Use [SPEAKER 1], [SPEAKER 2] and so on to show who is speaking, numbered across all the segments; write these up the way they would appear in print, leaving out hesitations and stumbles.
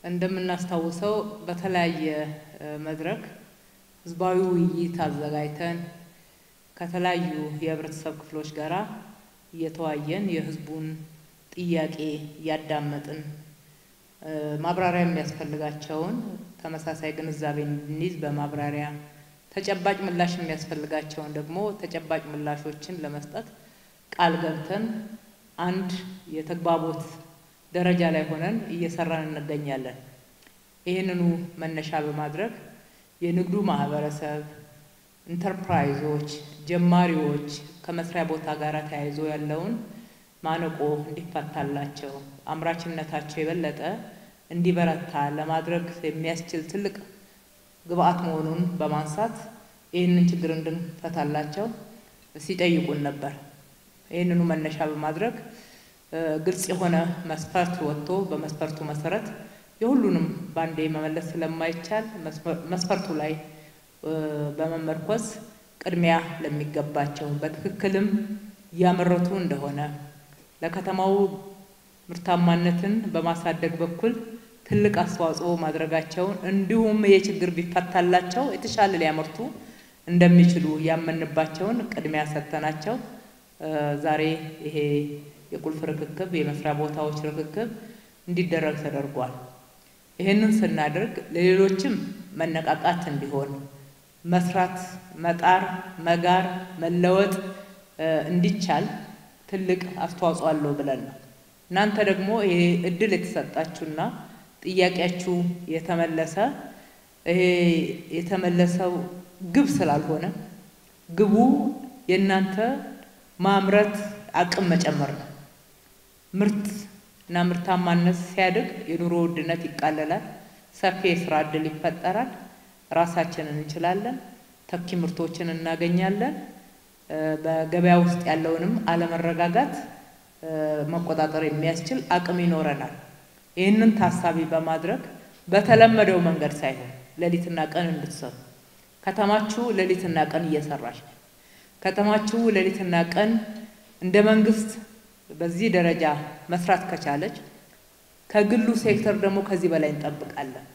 [SPEAKER 1] እንደምናስታውሰው በተለያየ መድረክ ህዝባዊ ውይይት አዘጋጅተን ከተለያዩ የህብረተሰብ ክፍሎች ጋራ እየተወያየን የህዝቡን ጥያቄ ያዳመጥን ማብራሪያ የሚያስፈልጋቸውን ተመሳሳይ ግንዛቤ እንዲይዝ በማብራሪያ ተጨባጭ ምላሽ የሚያስፈልጋቸውን ደግሞ ተጨባጭ ምላሾችን ለመስጠት ቃል ገብተን አንድ የተግባቦት ደረጃ ላይ ሆነን እየሰራን እንገኛለን። ይሄንኑ መነሻ በማድረግ የንግዱ ማህበረሰብ ኢንተርፕራይዞች ጀማሪዎች ከመስሪያ ቦታ ጋር ተያይዞ ያለውን ማነቆ እንዲፈታላቸው አምራችነታቸው የበለጠ እንዲበረታ ለማድረግ የሚያስችል ትልቅ ግብአት መሆኑን በማንሳት ይሄንን ችግር እንድንፈታላቸው ሲጠይቁን ነበር። ይሄንኑ መነሻ በማድረግ ግልጽ የሆነ መስፈርት ወጥቶ በመስፈርቱ መሰረት የሁሉንም ባንዴ መመለስ ስለማይቻል መስፈርቱ ላይ በመመርኮዝ ቅድሚያ ለሚገባቸው በትክክልም ያመረቱ እንደሆነ ለከተማው ምርታማነትን በማሳደግ በኩል ትልቅ አስተዋጽኦ ማድረጋቸውን እንዲሁም የችግር ቢፈታላቸው የተሻለ ሊያመርቱ እንደሚችሉ ያመንባቸውን ቅድሚያ ሰጥተናቸው ዛሬ ይሄ የቁልፍ ርክክብ የመስሪያ ቦታዎች ርክክብ እንዲደረግ ተደርጓል። ይሄንን ስናደርግ ለሌሎችም መነቃቃት እንዲሆን መስራት መጣር መጋር መለወጥ እንዲቻል ትልቅ አስተዋጽኦ አለው ብለን ነው። እናንተ ደግሞ ይሄ እድል የተሰጣችሁና ጥያቄያችሁ የተመለሰው ግብ ስላልሆነ ግቡ የናንተ ማምረት አቅም መጨመር ነው። ምርት እና ምርታማነት ሲያድግ የኑሮ ውድነት ይቃለላል፣ ሰፊ የሥራ ዕድል ይፈጠራል፣ ራሳችንን እንችላለን፣ ተኪ ምርቶችን እናገኛለን፣ በገበያ ውስጥ ያለውንም አለመረጋጋት መቆጣጠር የሚያስችል አቅም ይኖረናል። ይህንን ታሳቢ በማድረግ በተለመደው መንገድ ሳይሆን ሌሊትና ቀን እንድትሰሩ ከተማችሁ ሌሊትና ቀን እየሰራች ነው። ከተማችሁ ሌሊትና ቀን እንደ መንግስት በዚህ ደረጃ መስራት ከቻለች ከግሉ ሴክተር ደግሞ ከዚህ በላይ እንጠብቃለን።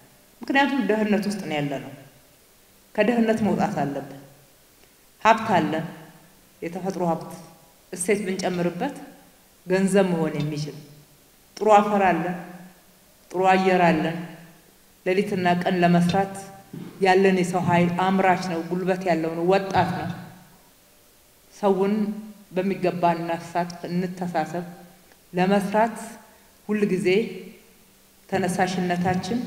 [SPEAKER 1] ምክንያቱም ደህንነት ውስጥ ነው ያለነው። ከደህንነት መውጣት አለብን። ሀብት አለ፣ የተፈጥሮ ሀብት እሴት ብንጨምርበት ገንዘብ መሆን የሚችል ጥሩ አፈር አለ፣ ጥሩ አየር አለ። ሌሊትና ቀን ለመስራት ያለን የሰው ኃይል አምራች ነው፣ ጉልበት ያለው ነው፣ ወጣት ነው። ሰውን በሚገባ እናሳትፍ፣ እንተሳሰብ። ለመስራት ሁሉ ጊዜ ተነሳሽነታችን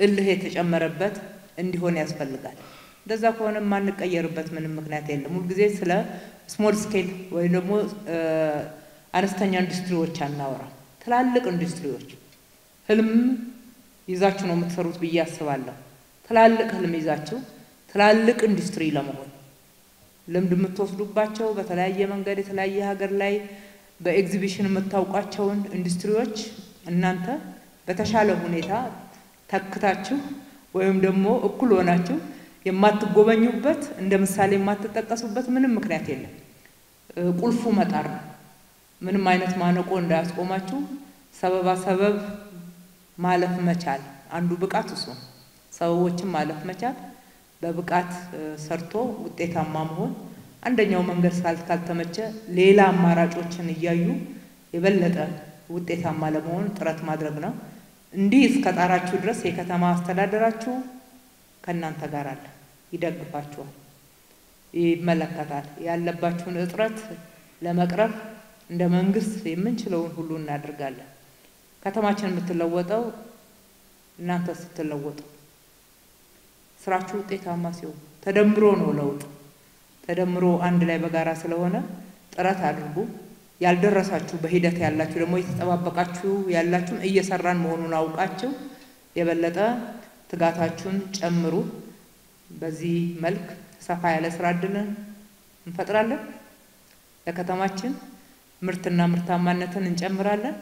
[SPEAKER 1] እልህ የተጨመረበት እንዲሆን ያስፈልጋል። እንደዛ ከሆነ ማንቀየርበት ምንም ምክንያት የለም። ሁሉ ጊዜ ስለ ስሞል ስኬል ወይ ደግሞ አነስተኛ ኢንዱስትሪዎች አናወራ። ትላልቅ ኢንዱስትሪዎች ህልም ይዛችሁ ነው የምትሰሩት ብዬ አስባለሁ። ትላልቅ ህልም ይዛችሁ ትላልቅ ኢንዱስትሪ ለመሆን ልምድ የምትወስዱባቸው በተለያየ መንገድ የተለያየ ሀገር ላይ በኤግዚቢሽን የምታውቋቸውን ኢንዱስትሪዎች እናንተ በተሻለ ሁኔታ ተክታችሁ ወይም ደግሞ እኩል ሆናችሁ የማትጎበኙበት እንደ ምሳሌ የማትጠቀሱበት ምንም ምክንያት የለም። ቁልፉ መጣር ነው። ምንም አይነት ማነቆ እንዳያስቆማችሁ ሰበብ ማለፍ መቻል አንዱ ብቃት እሱ ነው። ሰዎችን ማለፍ መቻል በብቃት ሰርቶ ውጤታማ መሆን አንደኛው መንገድ ካልተመቸ ሌላ አማራጮችን እያዩ የበለጠ ውጤታማ ለመሆን ጥረት ማድረግ ነው። እንዲህ እስከጣራችሁ ድረስ የከተማ አስተዳደራችሁ ከናንተ ጋር አለ፣ ይደግፋችኋል፣ ይመለከታል። ያለባችሁን እጥረት ለመቅረፍ እንደ መንግስት የምንችለውን ሁሉ እናደርጋለን። ከተማችን የምትለወጠው እናንተ ስትለወጡ ስራችሁ ውጤታማ ሲሆን ተደምሮ ነው ለውጥ። ተደምሮ አንድ ላይ በጋራ ስለሆነ ጥረት አድርጉ። ያልደረሳችሁ በሂደት ያላችሁ ደግሞ እየተጠባበቃችሁ ያላችሁ እየሰራን መሆኑን አውቃችሁ የበለጠ ትጋታችሁን ጨምሩ። በዚህ መልክ ሰፋ ያለ ስራ ዕድል እንፈጥራለን። ለከተማችን ምርትና ምርታማነትን እንጨምራለን።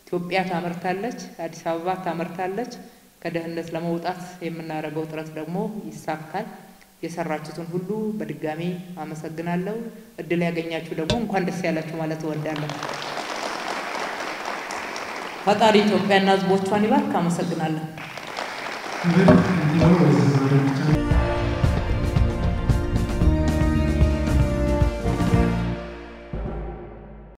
[SPEAKER 1] ኢትዮጵያ ታመርታለች፣ አዲስ አበባ ታመርታለች። ከደህንነት ለመውጣት የምናደርገው ጥረት ደግሞ ይሳካል። የሰራችሁትን ሁሉ በድጋሚ አመሰግናለሁ። እድል ያገኛችሁ ደግሞ እንኳን ደስ ያላችሁ ማለት እወዳለሁ። ፈጣሪ ኢትዮጵያና ህዝቦቿን ይባርክ። አመሰግናለሁ።